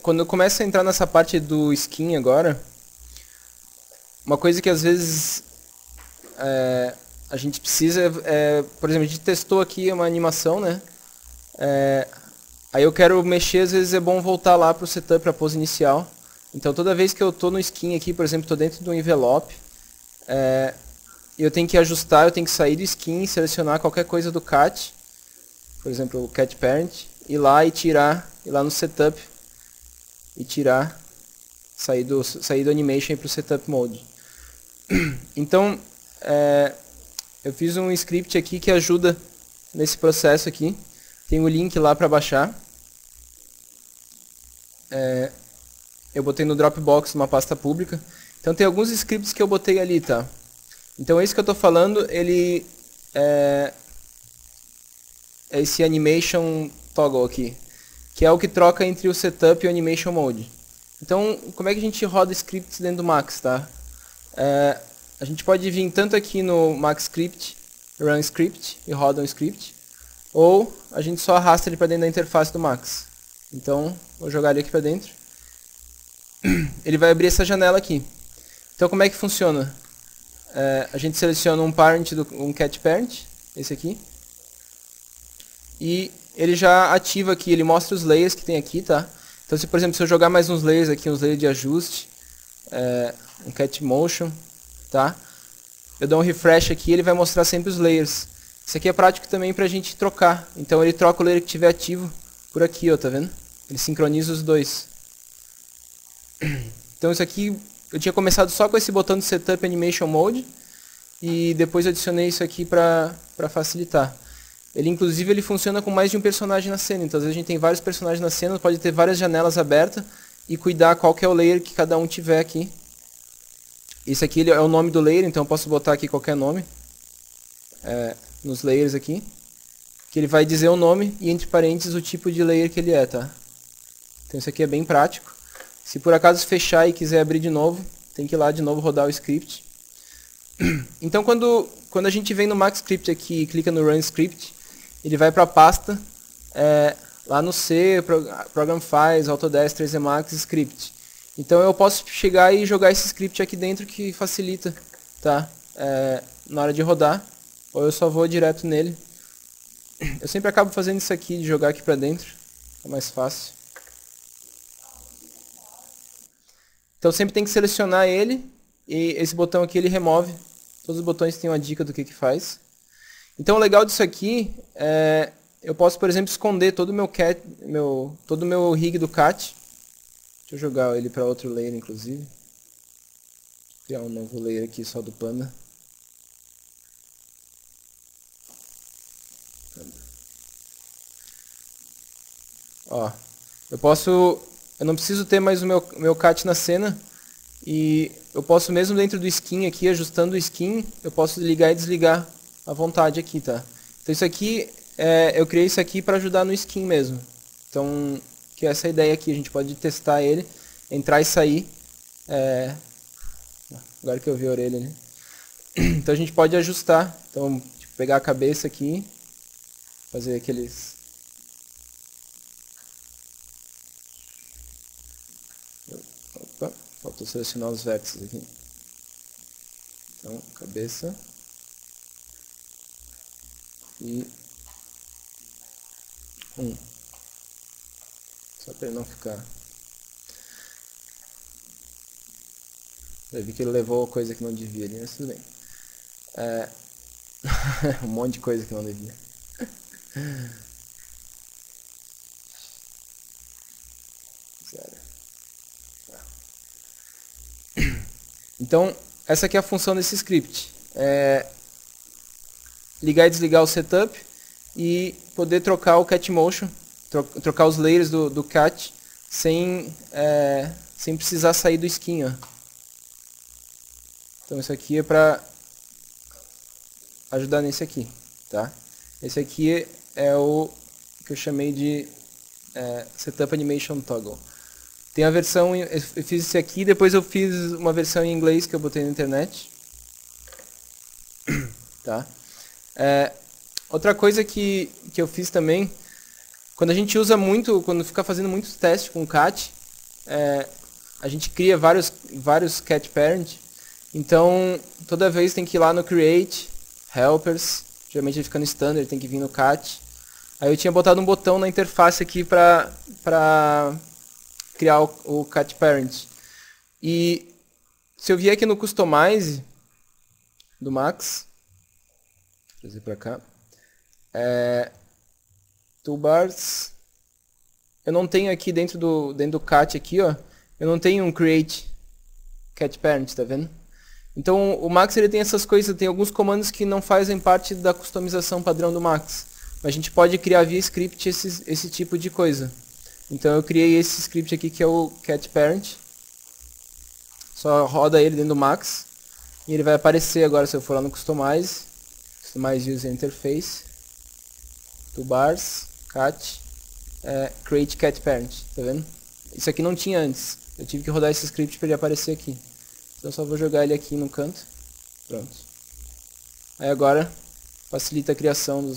quando eu começo a entrar nessa parte do skin agora, uma coisa que às vezes a gente precisa por exemplo, a gente testou aqui uma animação, né? Aí eu quero mexer, às vezes é bom voltar lá para o setup, para a pose inicial. Então toda vez que eu estou no skin aqui, por exemplo, estou dentro do envelope, eu tenho que ajustar, eu tenho que sair do skin, selecionar qualquer coisa do cat, por exemplo, o cat parent, ir lá e tirar, ir lá no setup e tirar, sair do animation para o setup mode. Então, eu fiz um script aqui que ajuda nesse processo aqui. Tem o link lá para baixar. Eu botei no Dropbox, numa pasta pública. Então tem alguns scripts que eu botei ali, tá? Então esse que eu estou falando, ele é esse animation toggle aqui, que é o que troca entre o setup e o animation mode. Então, como é que a gente roda scripts dentro do Max, tá? A gente pode vir tanto aqui no Max Script, Run Script, e roda um script, ou a gente só arrasta ele para dentro da interface do Max. Então, vou jogar ele aqui para dentro. Ele vai abrir essa janela aqui. Então, como é que funciona? A gente seleciona um parent, um cat parent, esse aqui, e ele já ativa aqui, ele mostra os layers que tem aqui, tá? Então, se por exemplo, se eu jogar mais uns layers aqui, uns layers de ajuste, um cat motion, tá? Eu dou um refresh aqui, ele vai mostrar sempre os layers. Isso aqui é prático também pra gente trocar. Então ele troca o layer que estiver ativo por aqui, ó, tá vendo? Ele sincroniza os dois. Então isso aqui, eu tinha começado só com esse botão de Setup Animation Mode, e depois eu adicionei isso aqui pra facilitar. Inclusive ele funciona com mais de um personagem na cena, então às vezes a gente tem vários personagens na cena, pode ter várias janelas abertas, e cuidar qual que é o layer que cada um tiver aqui. Esse aqui é o nome do layer, então eu posso botar aqui qualquer nome nos layers aqui, que ele vai dizer o nome e entre parênteses o tipo de layer que ele é, tá? Então isso aqui é bem prático. Se por acaso fechar e quiser abrir de novo, tem que ir lá de novo rodar o script. Então quando a gente vem no Max Script aqui e clica no Run Script, ele vai para a pasta lá no C, Program Files, Autodesk 3D Max Script. Então eu posso chegar e jogar esse script aqui dentro que facilita, tá? Na hora de rodar, ou eu só vou direto nele. Eu sempre acabo fazendo isso aqui, de jogar aqui pra dentro, é mais fácil. Então sempre tem que selecionar ele, e esse botão aqui ele remove. Todos os botões têm uma dica do que faz. Então o legal disso aqui eu posso, por exemplo, esconder todo o meu rig do cat. Deixa eu jogar ele para outro layer, inclusive. Criar um novo layer aqui só do panda. Ó, eu não preciso ter mais o meu cat na cena, e eu posso mesmo dentro do skin aqui, ajustando o skin, eu posso ligar e desligar à vontade aqui, tá? Então isso aqui, eu criei isso aqui para ajudar no skin mesmo. Então, que é essa ideia aqui, a gente pode testar ele, entrar e sair. Agora que eu vi a orelha, né? Então a gente pode ajustar, então tipo, pegar a cabeça aqui, fazer aqueles... Opa, faltou selecionar os vértices aqui. Então, cabeça. E... Só para ele não ficar... Eu vi que ele levou coisa que não devia ali, mas tudo bem. Um monte de coisa que não devia. Então, essa aqui é a função desse script. Ligar e desligar o setup e poder trocar o cat motion, trocar os layers do cat sem precisar sair do skin, ó. Então isso aqui é para ajudar nesse aqui, tá? Esse aqui é o que eu chamei de Setup Animation Toggle. Tem a versão, eu fiz esse aqui, depois eu fiz uma versão em inglês que eu botei na internet. Tá? Outra coisa que eu fiz também, quando a gente usa muito, quando fica fazendo muitos testes com o cat, a gente cria vários cat parent, então toda vez tem que ir lá no create, helpers, geralmente ele fica no standard, tem que vir no cat. Aí eu tinha botado um botão na interface aqui para criar o cat parent. E se eu vier aqui no customize do Max, vou trazer para cá, toolbars, eu não tenho aqui dentro do cat aqui, ó, eu não tenho um create cat parent, tá vendo? Então o Max ele tem essas coisas, tem alguns comandos que não fazem parte da customização padrão do Max. Mas a gente pode criar via script esse tipo de coisa. Então eu criei esse script aqui que é o cat parent. Só roda ele dentro do Max. E ele vai aparecer agora se eu for lá no Customize. Customize User Interface. Toolbars, cat, create cat parent. Tá vendo? Isso aqui não tinha antes. Eu tive que rodar esse script para ele aparecer aqui. Então eu só vou jogar ele aqui no canto. Pronto. Aí agora facilita a criação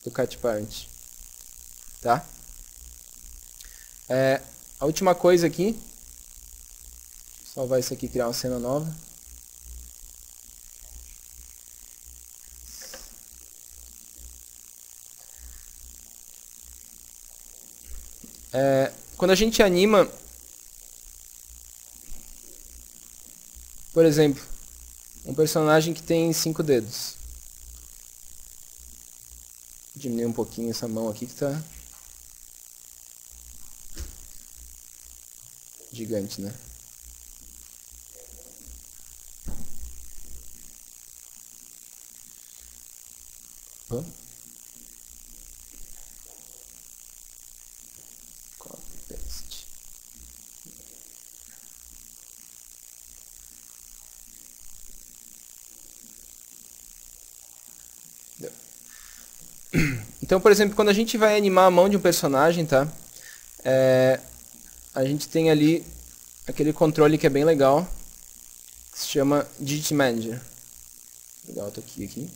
do cat parent. Tá? A última coisa aqui. Salvar isso aqui e criar uma cena nova. Quando a gente anima, por exemplo, um personagem que tem 5 dedos. Vou diminuir um pouquinho essa mão aqui que tá gigante, né? Opa. Copy, paste. Deu. Então, por exemplo, quando a gente vai animar a mão de um personagem, tá? A gente tem ali aquele controle que é bem legal, que se chama Digit Manager. Vou dar outro aqui.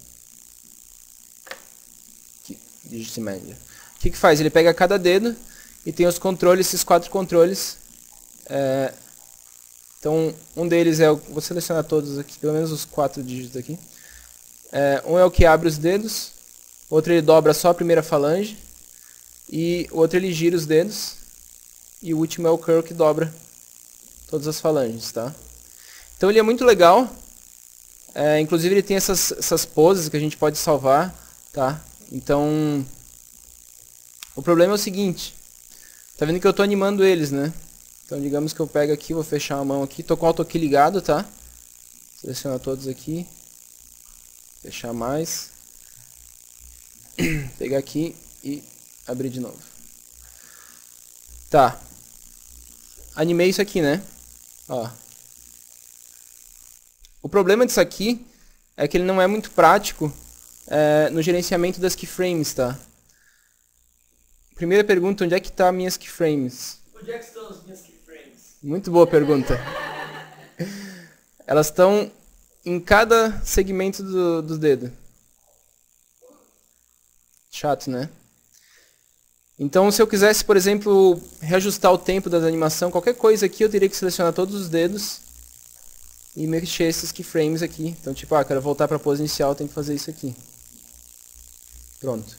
Digit Manager. O que faz? Ele pega cada dedo e tem os controles, esses 4 controles. Então, um deles vou selecionar todos aqui, pelo menos os 4 dígitos aqui. Um é o que abre os dedos, o outro ele dobra só a primeira falange, e o outro ele gira os dedos, e o último é o curl que dobra todas as falanges, tá? Então ele é muito legal, inclusive ele tem essas poses que a gente pode salvar, tá? Então, o problema é o seguinte, tá vendo que eu estou animando eles, né? Então digamos que eu pego aqui, vou fechar a mão aqui, estou com o auto key ligado, tá? Selecionar todos aqui, fechar mais, pegar aqui e abrir de novo. Tá, animei isso aqui, né? Ó. O problema disso aqui é que ele não é muito prático no gerenciamento das keyframes, tá? Primeira pergunta, onde é que estão minhas keyframes? Onde é que estão as minhas keyframes? Muito boa pergunta. Elas estão em cada segmento do dedo. Chato, né? Então, se eu quisesse, por exemplo, reajustar o tempo da animação, qualquer coisa aqui, eu teria que selecionar todos os dedos e mexer esses keyframes aqui. Então, tipo, quero voltar para a pose inicial, eu tenho que fazer isso aqui. Pronto.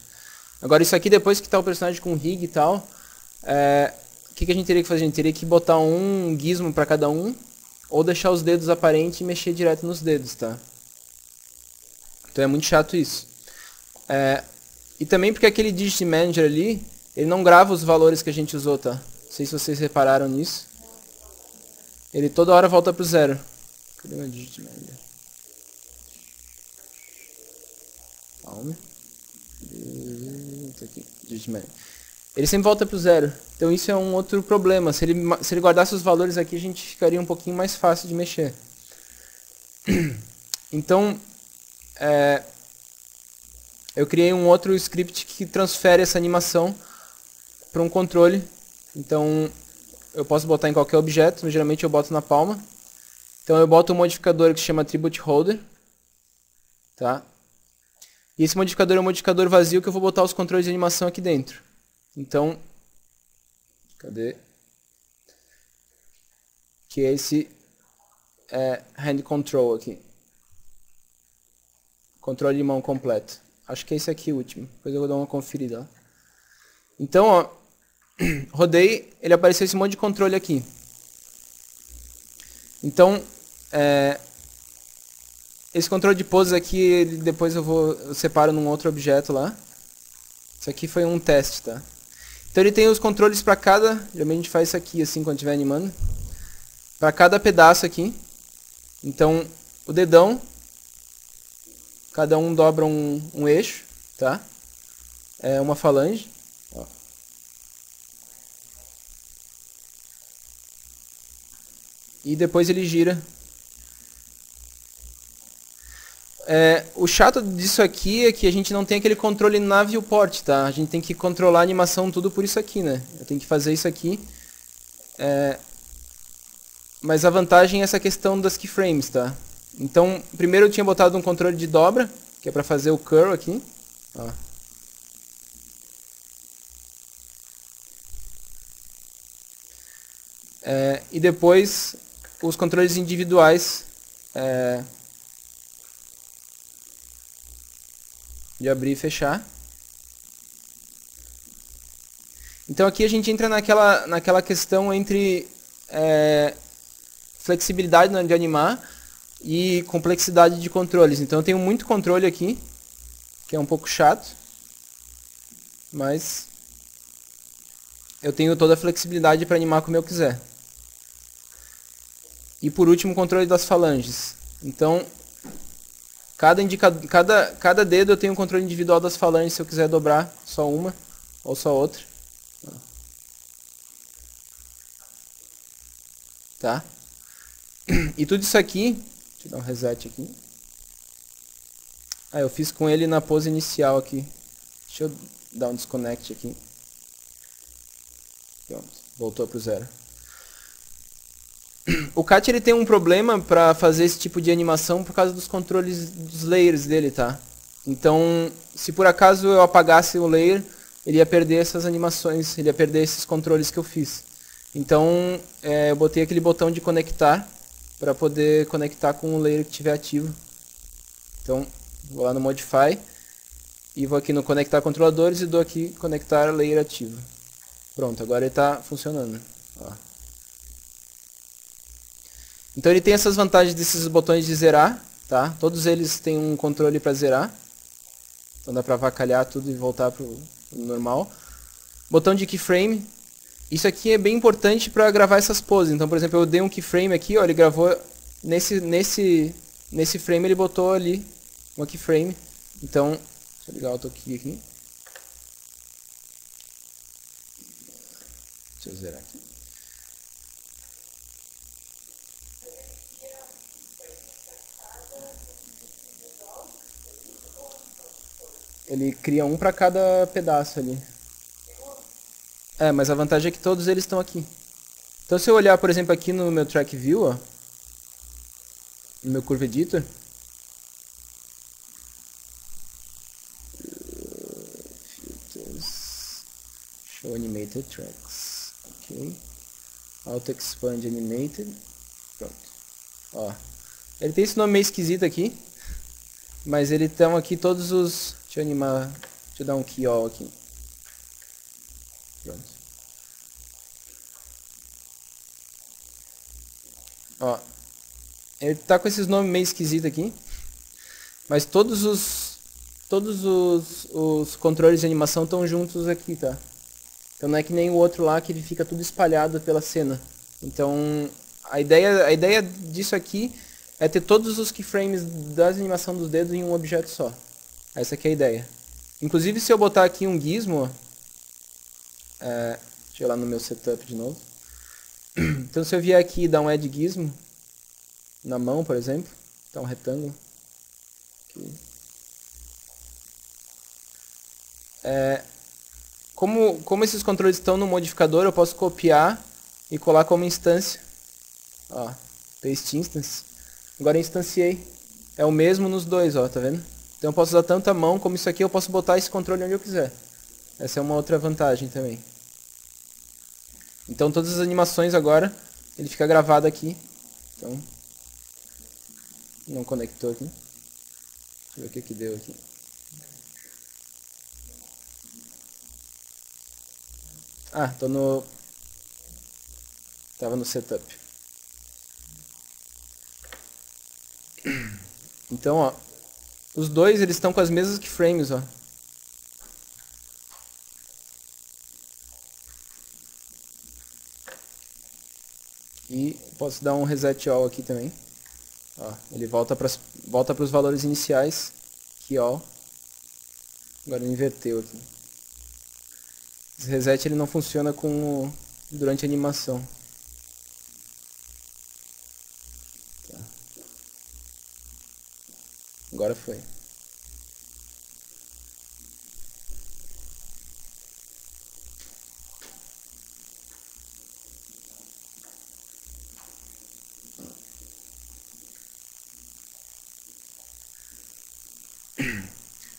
Agora, isso aqui, depois que está o personagem com rig e tal, o que a gente teria que fazer? A gente teria que botar um gizmo para cada um, ou deixar os dedos aparentes e mexer direto nos dedos, tá? Então é muito chato isso. E também porque aquele Digit Manager ali, ele não grava os valores que a gente usou, tá? Não sei se vocês repararam nisso. Ele toda hora volta pro 0. Cadê o meu Digit Manager? Calma. Aqui, Digit Manager. Ele sempre volta pro 0. Então isso é um outro problema. Se ele guardasse os valores aqui, a gente ficaria um pouquinho mais fácil de mexer. Então, eu criei um outro script que transfere essa animação para um controle. Então, eu posso botar em qualquer objeto, mas geralmente eu boto na palma. Então eu boto um modificador que se chama Attribute Holder. Tá? E esse modificador é um modificador vazio que eu vou botar os controles de animação aqui dentro. Então, Cadê? Que é esse hand control aqui. Controle de mão completo. Acho que é esse aqui o último. Depois eu vou dar uma conferida lá. Então, ó, rodei, ele apareceu esse monte de controle aqui. Então, esse controle de poses aqui, depois eu separo num outro objeto lá. Isso aqui foi um teste, tá? Então ele tem os controles para cada, geralmente a gente faz isso aqui assim quando estiver animando. Para cada pedaço aqui. Então, o dedão, cada um dobra um eixo, tá? É uma falange. Ó. E depois ele gira. O chato disso aqui é que a gente não tem aquele controle na viewport, tá? A gente tem que controlar a animação tudo por isso aqui, né? Eu tenho que fazer isso aqui. Mas a vantagem é essa questão das keyframes, tá? Então, primeiro eu tinha botado um controle de dobra, que é para fazer o curl aqui. Ó. E depois os controles individuais de abrir e fechar. Então aqui a gente entra naquela questão entre flexibilidade de animar e complexidade de controles. Então eu tenho muito controle aqui, que é um pouco chato, mas eu tenho toda a flexibilidade para animar como eu quiser. E por último, o controle das falanges. Então, cada dedo eu tenho um controle individual das falanges, se eu quiser dobrar só uma ou só outra. Tá? E tudo isso aqui, deixa eu dar um reset aqui. Eu fiz com ele na pose inicial aqui. Deixa eu dar um desconnect aqui. Pronto, voltou para o 0. O Cat ele tem um problema para fazer esse tipo de animação por causa dos controles dos layers dele, tá? Então, se por acaso eu apagasse o layer, ele ia perder essas animações, ele ia perder esses controles que eu fiz. Então, eu botei aquele botão de conectar para poder conectar com o layer que estiver ativo. Então, vou lá no Modify e vou aqui no Conectar Controladores e dou aqui Conectar Layer Ativo. Pronto, agora ele está funcionando. Ó. Então ele tem essas vantagens desses botões de zerar, tá? Todos eles têm um controle para zerar. Então dá para avacalhar tudo e voltar para o normal. Botão de keyframe. Isso aqui é bem importante para gravar essas poses. Então, por exemplo, eu dei um keyframe aqui, ó, ele gravou nesse frame, ele botou ali uma keyframe. Então, deixa eu ligar o autokey aqui. Deixa eu zerar aqui. Ele cria um para cada pedaço ali. Mas a vantagem é que todos eles estão aqui. Então se eu olhar, por exemplo, aqui no meu Track View, ó, no meu Curve Editor, Filters, Show Animated Tracks, ok, Auto Expand Animated, pronto. Ó, ele tem esse nome meio esquisito aqui, mas ele estão aqui todos os... Deixa eu animar, deixa eu dar um key all aqui. Pronto. Ó, ele tá com esses nomes meio esquisitos aqui, mas todos os controles de animação estão juntos aqui, tá? Então não é que nem o outro lá que ele fica tudo espalhado pela cena. Então a ideia disso aqui é ter todos os keyframes da animação dos dedos em um objeto só. Essa aqui é a ideia. Inclusive se eu botar aqui um gizmo, deixa eu ir lá no meu setup de novo. Então se eu vier aqui e dar um add gizmo na mão, por exemplo, tá um retângulo aqui. Como esses controles estão no modificador, eu posso copiar e colar como instância. Ó, paste instance. Agora eu instanciei. É o mesmo nos dois, ó, tá vendo? Então eu posso usar tanto a mão como isso aqui, eu posso botar esse controle onde eu quiser. Essa é uma outra vantagem também. Então todas as animações agora, ele fica gravado aqui. Então, não conectou aqui. Deixa eu ver o que deu aqui. Ah, tava no setup. Então, ó, os dois eles estão com as mesmas keyframes, ó. E posso dar um reset all aqui também. Ó, ele volta para os valores iniciais. Aqui, all. Agora ele inverteu aqui. Esse reset ele não funciona durante a animação. Tá. Agora foi.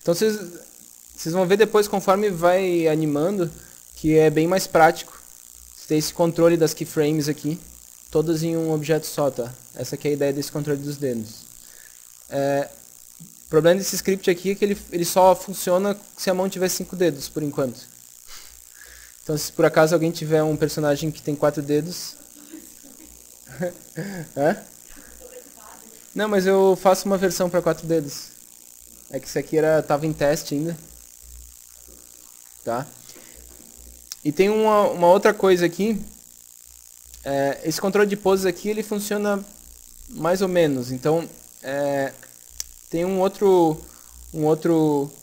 Então vocês vão ver depois, conforme vai animando, que é bem mais prático. Você tem esse controle das keyframes aqui, todas em um objeto só, tá? Essa aqui é a ideia desse controle dos dedos. O problema desse script aqui é que ele só funciona se a mão tiver 5 dedos, por enquanto. Então se por acaso alguém tiver um personagem que tem 4 dedos... Hã? Não, mas eu faço uma versão para 4 dedos. É que isso aqui tava em teste ainda. Tá? E tem uma outra coisa aqui. Esse controle de poses aqui, ele funciona mais ou menos. Então, tem um outro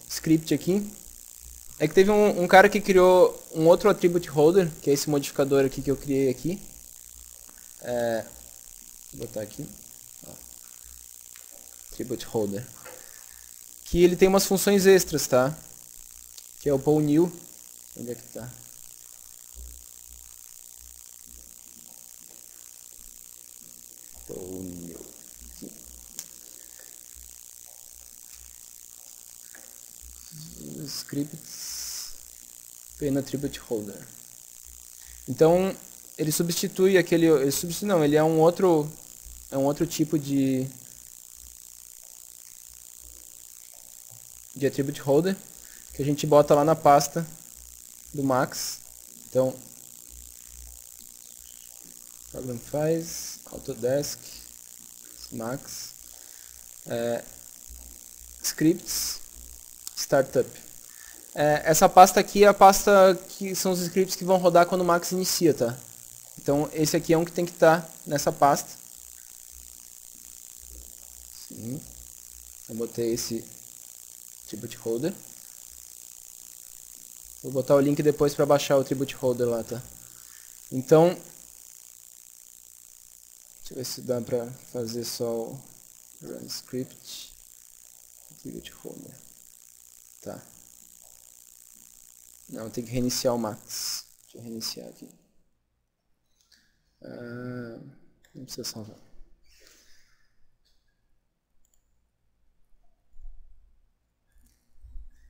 script aqui. É que teve um cara que criou um outro attribute holder, que é esse modificador aqui que eu criei aqui. Vou botar aqui. Ó. Attribute holder. Que ele tem umas funções extras, tá? Que é o pull new. Onde é que tá? Pull new. Aqui. Scripts. Pen attribute holder. Então, ele substitui aquele... Ele é um outro tipo de attribute holder que a gente bota lá na pasta do Max. Então, Program Files, Autodesk, Max, Scripts, Startup. Essa pasta aqui é a pasta que são os scripts que vão rodar quando o Max inicia, tá? Então, esse aqui é um que tem que estar nessa pasta. Sim. Eu botei esse attribute holder. Vou botar o link depois para baixar o attribute holder lá, tá? Então, deixa eu ver se dá para fazer só o run script attribute holder. Tá. Não, tem que reiniciar o Max. Deixa eu reiniciar aqui. Não precisa salvar.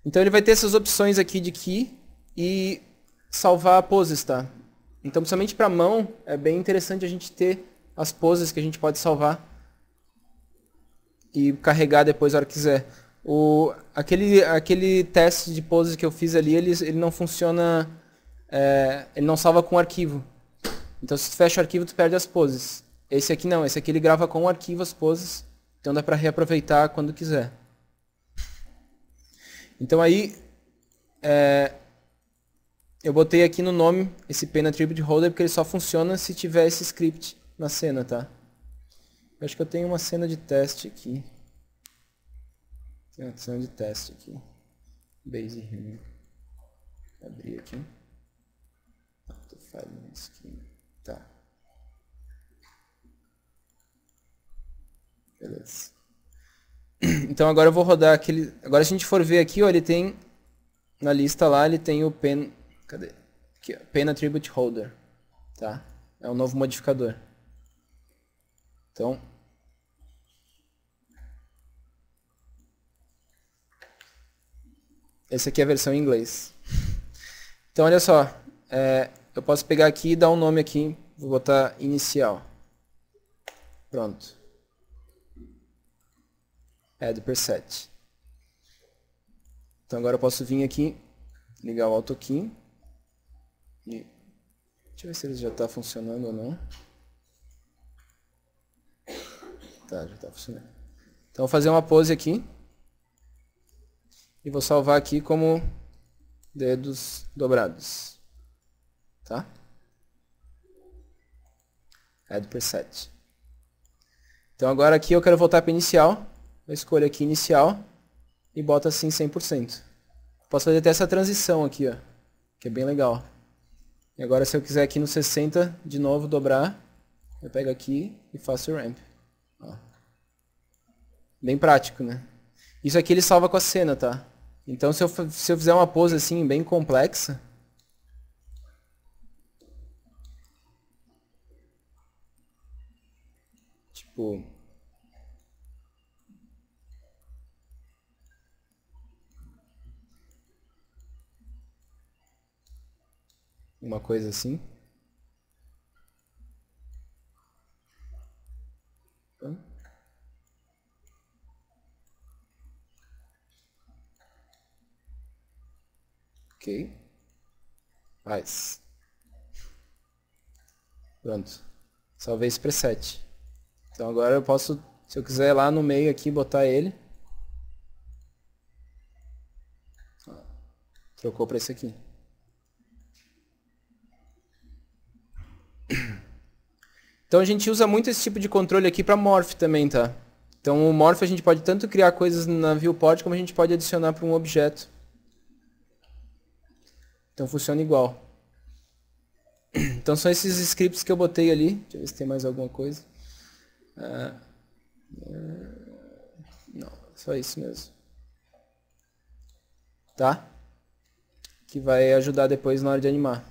Então ele vai ter essas opções aqui de key e salvar poses, tá? Então, principalmente para mão, é bem interessante a gente ter as poses que a gente pode salvar e carregar depois a hora que quiser. Aquele teste de poses que eu fiz ali, ele não funciona, ele não salva com arquivo. Então, se tu fecha o arquivo, tu perde as poses. Esse aqui não, esse aqui ele grava com o arquivo as poses, então dá para reaproveitar quando quiser. Então aí, eu botei aqui no nome esse Pen Attribute Holder porque ele só funciona se tiver esse script na cena, tá? Eu acho que eu tenho uma cena de teste aqui. Tem uma cena de teste aqui. Base Human. Abrir aqui. Autofile Scheme. Tá. Beleza. Então agora eu vou rodar aquele... Agora se a gente for ver aqui, ó, ele tem... Na lista lá, ele tem o Pen... Cadê? Aqui, ó, Pen Attribute Holder. Tá? É um novo modificador. Então... Essa aqui é a versão em inglês. Então olha só. eu posso pegar aqui e dar um nome aqui. Vou botar inicial. Pronto. Add preset. Então agora eu posso vir aqui, ligar o AutoKey. E deixa eu ver se ele já está funcionando ou não. Tá, já está funcionando. Então vou fazer uma pose aqui. E vou salvar aqui como dedos dobrados. Tá? Add preset. Então agora aqui eu quero voltar para inicial. Eu escolho aqui inicial e boto assim 100%. Posso fazer até essa transição aqui, ó, que é bem legal. E agora se eu quiser aqui no 60 de novo dobrar, eu pego aqui e faço o ramp. Ó. Bem prático, né? Isso aqui ele salva com a cena, tá? Então se eu fizer uma pose assim bem complexa, tipo, uma coisa assim. Ok. Faz. Pronto. Salvei esse preset. Então agora eu posso, se eu quiser ir lá no meio aqui, botar ele. Trocou para esse aqui. Então a gente usa muito esse tipo de controle aqui para Morph também, tá? Então o Morph a gente pode tanto criar coisas na viewport, como a gente pode adicionar para um objeto. Então funciona igual. Então são esses scripts que eu botei ali. Deixa eu ver se tem mais alguma coisa. Não, só isso mesmo. Tá? Que vai ajudar depois na hora de animar.